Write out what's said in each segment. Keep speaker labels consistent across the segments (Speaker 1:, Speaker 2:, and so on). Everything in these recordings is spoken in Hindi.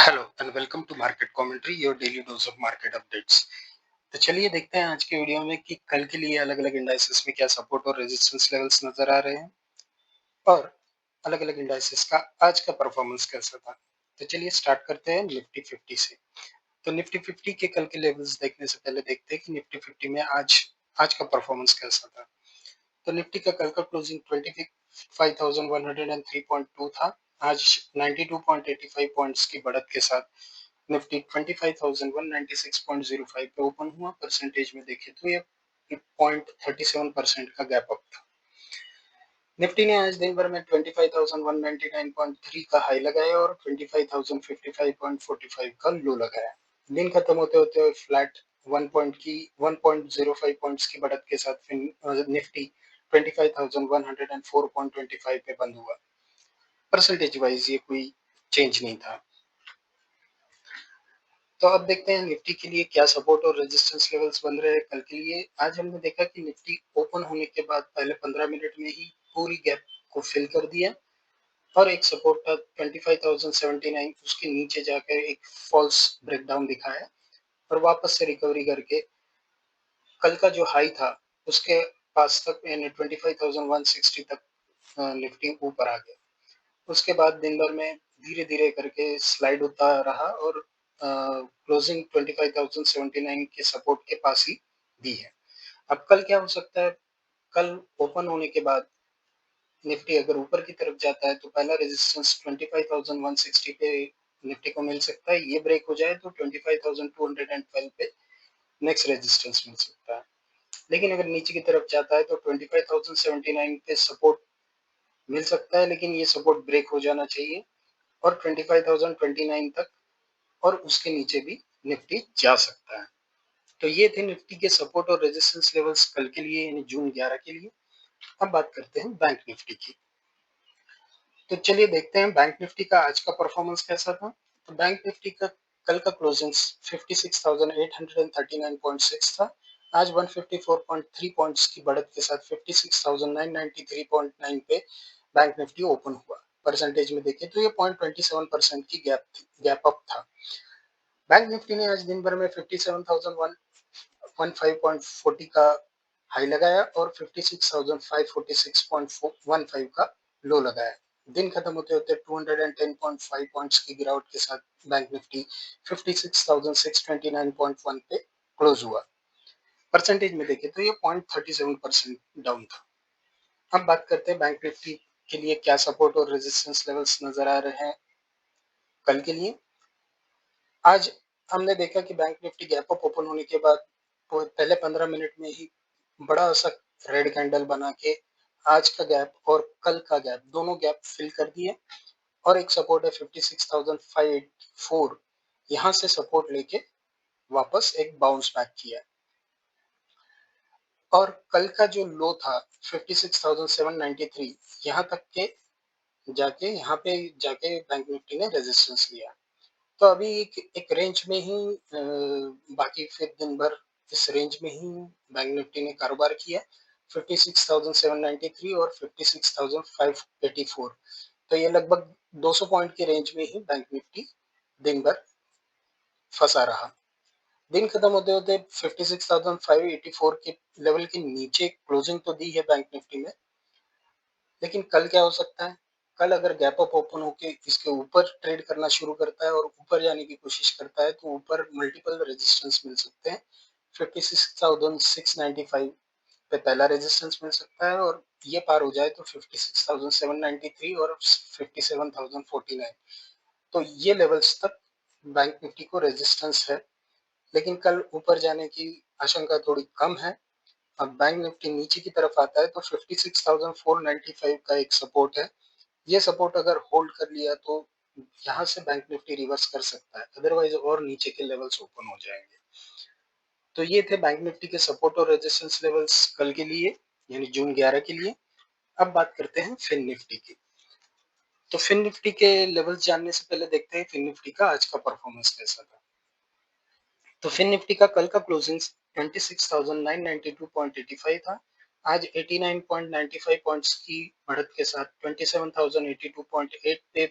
Speaker 1: Hello and welcome to market commentary your daily dose of market updates. तो चलिए देखते हैं आज के वीडियो में कि कल के लिए अलग-अलग इंडाइसेस में क्या सपोर्ट और रेजिस्टेंस लेवल्स नजर आ रहे हैं और अलग-अलग इंडाइसेस का आज का परफॉर्मेंस कैसा था। तो चलिए स्टार्ट करते हैं निफ्टी 50 से। तो निफ्टी 50 के कल के लेवल्स देखने से पहले देखते हैं कि निफ्टी 50 में आज आज का परफॉर्मेंस कैसा था। तो निफ्टी का कल का क्लोजिंग 25,103.2 था। आज 92.85 पॉइंट्स की बढ़त के साथ निफ्टी 25,196.05 पे ओपन हुआ। परसेंटेज में देखें तो ये 0.37% का गैप अप था। निफ्टी ने आज दिन भर में 25,199.3 का हाई लगाया और 25,055.45 का लो लगाया। दिन खत्म होते होते फ्लैट 1.05 पॉइंट्स की बढ़त के साथ निफ्टी 25,104.25 पे बंद हुआ। परसेंटेज वाइज ये कोई चेंज नहीं था। तो अब देखते हैं निफ्टी के लिए क्या सपोर्ट और रेजिस्टेंस लेवल्स बन रहे हैं कल के लिए। आज हमने देखा कि निफ्टी ओपन होने के बाद पहले 15 मिनट में ही पूरी गैप को फिल कर दिया और एक सपोर्ट था 25,079, उसके नीचे जाकर एक फॉल्स ब्रेकडाउन दिखाया और वापस से रिकवरी करके कल का जो हाई था उसके पास तक यानी 25,160 तक निफ्टी ऊपर आ गया। उसके बाद दिन भर में धीरे धीरे करके स्लाइड होता रहा और क्लोजिंग 25,079 के सपोर्ट के पास ही दी है। अब कल क्या हो सकता है, कल ओपन होने के बाद निफ्टी अगर ऊपर की तरफ जाता है तो पहला रेजिस्टेंस 25,160 पे निफ्टी को मिल सकता है। ये ब्रेक हो जाए तो 25,212 पे नेक्स्ट रेजिस्टेंस मिल सकता है। लेकिन अगर नीचे की तरफ जाता है तो 25,079 पे सपोर्ट मिल सकता है, लेकिन ये सपोर्ट ब्रेक हो जाना चाहिए और 25,029 तक और उसके नीचे भी निफ्टी जा सकता है। तो ये थे निफ्टी के सपोर्ट और रेजिस्टेंस लेवल्स कल के लिए यानी जून 11 के लिए। अब बात करते हैं बैंक निफ्टी की। तो चलिए देखते हैं बैंक निफ्टी का आज का परफॉर्मेंस कैसा था। तो बैंक निफ्टी का कल का क्लोजिंग 56,839.6 था। आज 154.3 पॉइंट्स की बढ़त के साथ 56,993.9 पे बैंक निफ्टी ओपन हुआ। परसेंटेज में देखें तो ये 0.27% की गैप अप था। बैंक निफ्टी ने आज दिन भर में 57,115.40 का हाई लगाया और 56,546.15 का लो लगाया। दिन खत्म होते होते 210.5 पॉइंट्स की गिरावट के साथ बैंक निफ्टी 56,629.1 पे क्लोज हुआ। परसेंटेज में देखें तो ये 0.37% डाउन था। अब बात करते हैं बैंक निफ्टी के लिए क्या सपोर्ट और रेजिस्टेंस लेवल्स नजर आ रहे हैं कल के लिए। आज हमने देखा कि bank Nifty gap up open होने के बाद पहले 15 मिनट में ही बड़ा सा रेड कैंडल बना के आज का गैप और कल का गैप दोनों गैप फिल कर दिए और एक सपोर्ट है 56,584, यहाँ से सपोर्ट लेके वापस एक बाउंस बैक किया और कल का जो लो था 56,793, यहाँ तक के जाके यहाँ पे जाके बैंक निफ्टी ने रेजिस्टेंस लिया। तो अभी एक एक रेंज में ही बाकी फिर दिन भर इस रेंज में ही बैंक निफ्टी ने कारोबार किया 56,793 और 56,584। तो ये लगभग 200 पॉइंट की रेंज में ही बैंक निफ्टी दिन भर फंसा रहा। दिन खत्म होते होते 56,584 के लेवल के नीचे क्लोजिंग तो दी है बैंक निफ्टी में, लेकिन कल क्या हो सकता है, कल अगर गैप अप ओपन होके इसके ऊपर ट्रेड करना शुरू करता है और ऊपर जाने की कोशिश करता है तो ऊपर मल्टीपल रेजिस्टेंस मिल सकते हैं। 56,695 पे पहला रेजिस्टेंस मिल सकता है और ये पार हो जाए तो 56,793 और 57,049, तो ये लेवल्स तक बैंक निफ्टी को रेजिस्टेंस है। लेकिन कल ऊपर जाने की आशंका थोड़ी कम है। अब बैंक निफ्टी नीचे की तरफ आता है तो 56,495 का एक सपोर्ट है। ये सपोर्ट अगर होल्ड कर लिया तो यहाँ से बैंक निफ्टी रिवर्स कर सकता है, अदरवाइज और नीचे के लेवल्स ओपन हो जाएंगे। तो ये थे बैंक निफ्टी के सपोर्ट और रेजिस्टेंस लेवल्स कल के लिए यानी जून 11 के लिए। अब बात करते हैं फिन निफ्टी की। तो फिन निफ्टी के लेवल्स जानने से पहले देखते हैं फिन निफ्टी का आज का परफॉर्मेंस कैसा था। तो फिन निफ्टी का कल का क्लोजिंग 26,992.85 था। आज 89.95 पॉइंट्स की बढ़त के साथ 27,082.8 पे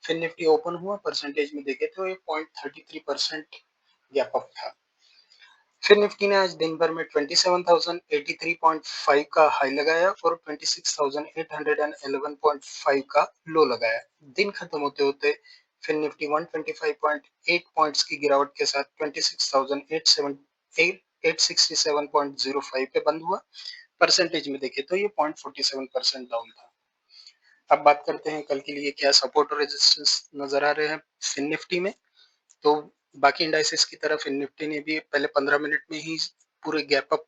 Speaker 1: फिर निफ्टी ओपन हुआ, परसेंटेज में देखे तो ये 0.33% गैप अप था। फिर निफ्टी ने आज दिन भर में 27,083.5 का हाई लगाया और 26,811.5 का लो लगाया। दिन खत्म होते होते फिर निफ्टी 125.8 पॉइंट्स की गिरावट के साथ 26,867.05 पे बंद हुआ। परसेंटेज में देखे तो ये 0.47% डाउन था। अब बात करते हैं कल के लिए क्या सपोर्ट और रेजिस्टेंस नजर आ रहे हैं फिन निफ्टी में। तो बाकी इंडाइसेस की तरह फिन निफ्टी ने भी पहले 15 मिनट में ही पूरे गैप अप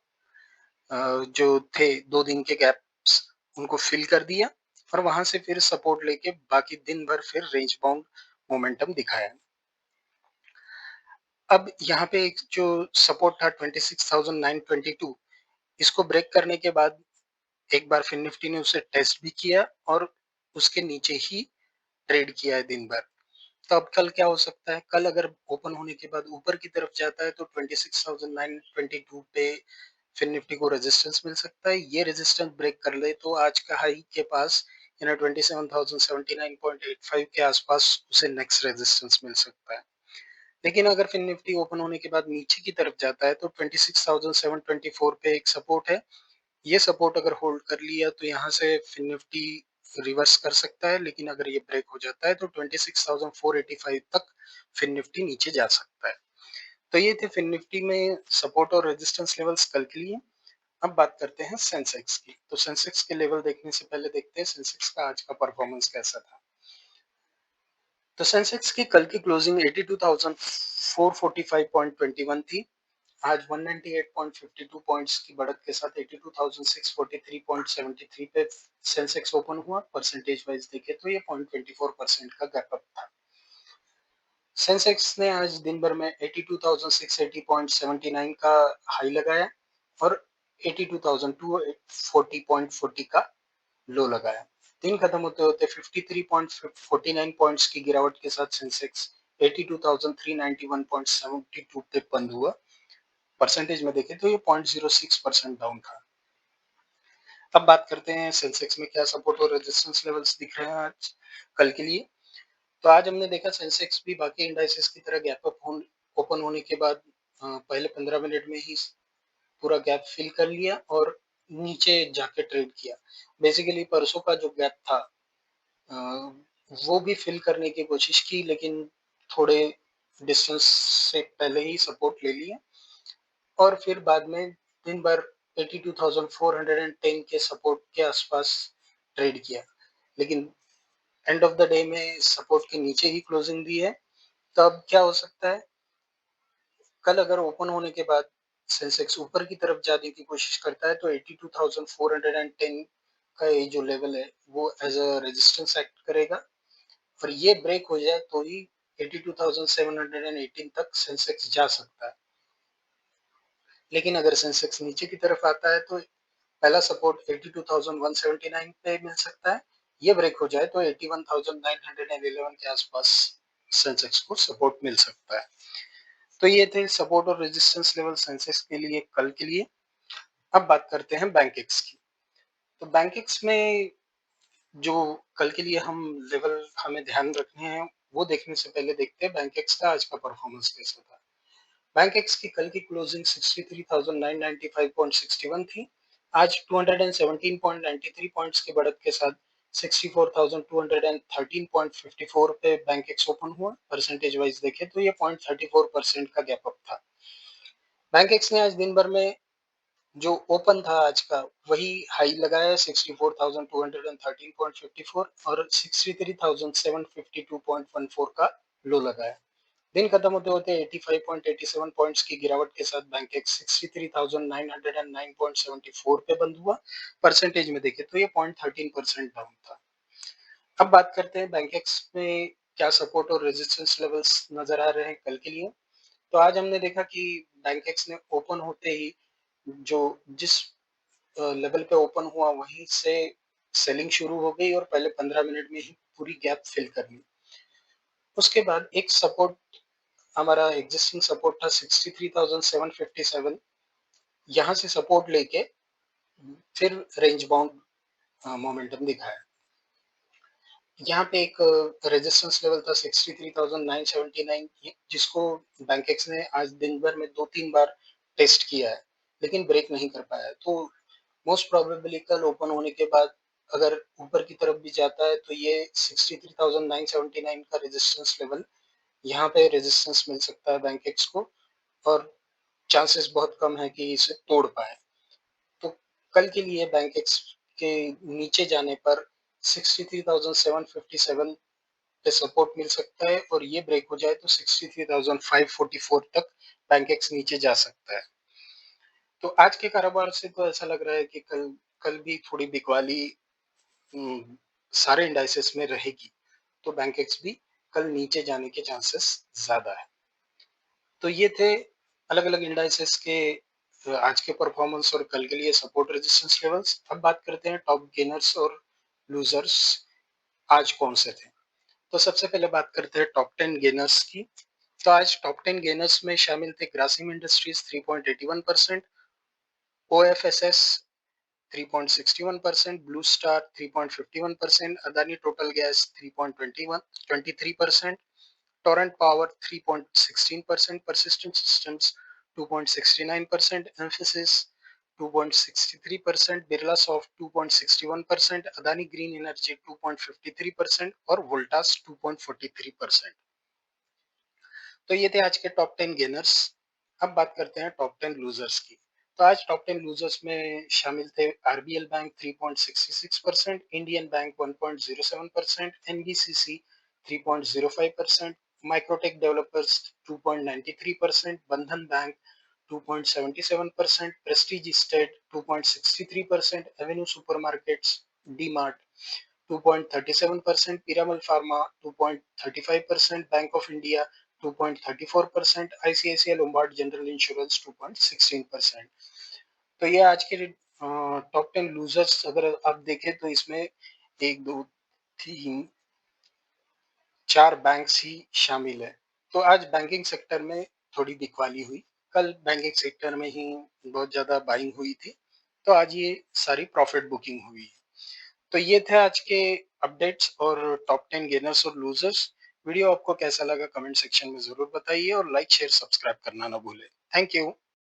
Speaker 1: जो थे 2 दिन के गैप्स उनको फिल कर दिया और वहां से फिर सपोर्ट लेके बाकी दिन भर फिर रेंज बाउंड मोमेंटम दिखाया। अब यहाँ पे एक जो सपोर्ट था 26,922, इसको ब्रेक करने के बाद एक बार फिर निफ्टी ने उसे टेस्ट भी किया और उसके नीचे ही ट्रेड किया है दिन भर। तो अब कल क्या हो सकता है, कल अगर ओपन होने के बाद ऊपर की तरफ जाता है तो 26,922 पे फिर निफ्टी को रेजिस्टेंस मिल सकता है। ये रेजिस्टेंस ब्रेक कर ले तो आज का हाई के पास 27,079.85 के आसपास उसे नेक्स्ट रेजिस्टेंस मिल सकता है। लेकिन अगर फिर निफ्टी ओपन होने के बाद नीचे की तरफ जाता है तो 26,724 पे एक सपोर्ट है। ये सपोर्ट अगर होल्ड कर लिया तो यहाँ से फिर निफ्टी रिवर्स कर सकता है, लेकिन अगर ये ब्रेक हो जाता है तो 26,485 तक फिर निफ्टी नीचे जा सकता है। तो ये थे फिर निफ्टी में सपोर्ट और रेजिस्टेंस लेवल्स कल के लिए। अब बात करते हैं सेंसेक्स की। तो सेंसेक्स के लेवल देखने से पहले देखते हैं सेंसेक्स का आज का परफॉर्मेंस कैसा था। तो सेंसेक्स की कल की क्लोजिंग 82,445.21 थी। आज 198.52 पॉइंट्स की बढ़त के साथ 82,643.73 पे सेंसेक्स ओपन हुआ। परसेंटेज वाइज देखे तो ये 0.24% का गैप अप था। सेंसेक्स ने आज दिन भर में 82,680.79 का हाई लगाया और 82,240.40 का लो लगाया। दिन खत्म होते होते 53.49 पॉइंट्स की गिरावट के साथ सेंसेक्स 82,391.72 पे बंद हुआ। परसेंटेज में देखें तो ये 0.06% डाउन था। अब बात करते हैं सेंसेक्स में क्या सपोर्ट और रेजिस्टेंस लेवल्स दिख रहे हैं आज कल के लिए। तो आज हमने देखा सेंसेक्स भी बाकी इंडाइसेस की तरह गैप अप ओपन होने के बाद पहले 15 मिनट में ही पूरा गैप फिल कर लिया और नीचे जाके ट्रेड किया। बेसिकली परसों का जो गैप था वो भी फिल करने की कोशिश की, लेकिन थोड़े डिस्टेंस से पहले ही सपोर्ट ले लिया और फिर बाद में दिन भर 82,410 के सपोर्ट के आसपास ट्रेड किया, लेकिन एंड ऑफ द डे में सपोर्ट के नीचे ही क्लोजिंग दी है। तो अब क्या हो सकता है, कल अगर ओपन होने के बाद सेंसेक्स ऊपर की तरफ जाने की कोशिश करता है तो 82,410 का ये जो लेवल है वो एज अ रेजिस्टेंस एक्ट करेगा और ये ब्रेक हो जाए तो ही 82,718 तक सेंसेक्स जा सकता है। लेकिन अगर सेंसेक्स नीचे की तरफ आता है तो पहला सपोर्ट 82,179 पे मिल सकता है। ये ब्रेक हो जाए तो 81,911 के आसपास सेंसेक्स को सपोर्ट मिल सकता है। तो ये थे सपोर्ट और रेजिस्टेंस लेवल सेंसेक्स के लिए कल के लिए। अब बात करते हैं बैंकेक्स की। तो बैंकेक्स में जो कल के लिए हम लेवल हमें ध्यान रखने हैं वो देखने से पहले देखते हैं बैंकेक्स का आज का परफॉर्मेंस कैसा था। बैंकेक्स की कल की क्लोजिंग 63,995.61 थी। आज 217.93 पॉइंट्स की बढ़त के साथ 64,213.54 पे बैंकेक्स ओपन हुआ। परसेंटेज वाइज देखें तो ये 0.34% का गैप अप था। बैंकेक्स ने आज दिन भर में जो ओपन था आज का वही हाई लगाया 64,213.54 और 63,752.14 का लो लगाया। दिन खत्म होते होते 85.87 पॉइंट्स की गिरावट के साथ बैंकेक्स 63,909.74 पे बंद हुआ। परसेंटेज में देखें तो ये 0.13% डाउन था। अब बात करते हैं बैंकेक्स में क्या सपोर्ट और रेजिस्टेंस लेवल्स नजर आ रहे हैं कल के लिए। तो आज हमने देखा कि बैंकेक्स ने ओपन होते ही जो जिस लेवल पे ओपन हुआ वहीं से सेलिंग शुरू हो गई और पहले 15 मिनट में ही पूरी गैप फिल कर ली। उसके बाद एक सपोर्ट हमारा एग्जिस्टिंग सपोर्ट था 63,757। यहाँ से सपोर्ट लेके फिर रेंज बाउंड मोमेंटम दिखाया। यहाँ पे एक रेजिस्टेंस लेवल था 63,979 जिसको बैंकेक्स ने आज दिन भर में 2-3 बार टेस्ट किया है, लेकिन ब्रेक नहीं कर पाया। तो मोस्ट प्रोबेबली कल ओपन होने के बाद अगर ऊपर की तरफ भी जाता है तो ये 63,979 का रेजिस्टेंस लेवल यहाँ पे रेजिस्टेंस मिल सकता है बैंकेक्स को, और चांसेस बहुत कम है कि इसे तोड़ पाए। तो कल के लिए बैंकेक्स के नीचे जाने पर 63,757 पे सपोर्ट मिल सकता है, और ये ब्रेक हो जाए तो 63,544 तक बैंकेक्स नीचे जा सकता है। तो आज के कारोबार से तो ऐसा लग रहा है कि कल कल भी थोड़ी बिकवाली सारे इंडाइसेस में रहेगी, तो बैंकेक्स भी कल नीचे जाने के चांसेस ज्यादा है। तो ये थे अलग अलग इंडाइसेस के आज के परफॉर्मेंस और कल के लिए सपोर्ट रेजिस्टेंस लेवल्स। अब बात करते हैं टॉप गेनर्स और लूजर्स आज कौन से थे। तो सबसे पहले बात करते हैं टॉप 10 गेनर्स की। तो आज टॉप 10 गेनर्स में शामिल थे Grasim industries 3.81%, OFSS 3.61%, blue star 3.51%, Adani total gas 3.23%, Torrent power 3.16%, persistent systems 2.69%, emphasis 2.63%, Birla soft 2.61%, Adani green energy 2.53% और वोल्टास 2.43%। तो ये थे आज के टॉप 10 गेनर्स। अब बात करते हैं टॉप 10 लूजर्स की। तो आज टॉप 10 लूजर्स में शामिल थे RBL bank 3.66%, Indian bank 1.07%, NBCC 3.05%, Microtek developers 2.93%, बंधन bank 2.77%, Prestige estate 2.63%, Avenue supermarkets D mart 2.37%, Piramal Pharma 2.35%, Bank of India 2.34%, ICICI Lombard General Insurance 2.16%। तो ये आज के टॉप 10 लूजर्स अगर आप देखें तो इसमें एक दो तीन चार बैंक्स ही शामिल है। तो आज बैंकिंग सेक्टर में थोड़ी बिकवाली हुई। कल बैंकिंग सेक्टर में ही बहुत ज्यादा बाइंग हुई थी, तो आज ये सारी प्रॉफिट बुकिंग हुई। तो ये थे आज के अपडेट्स और टॉप 10 गेनर्स और लूजर्स। वीडियो आपको कैसा लगा कमेंट सेक्शन में जरूर बताइए, और लाइक शेयर सब्सक्राइब करना ना भूलें। Thank you.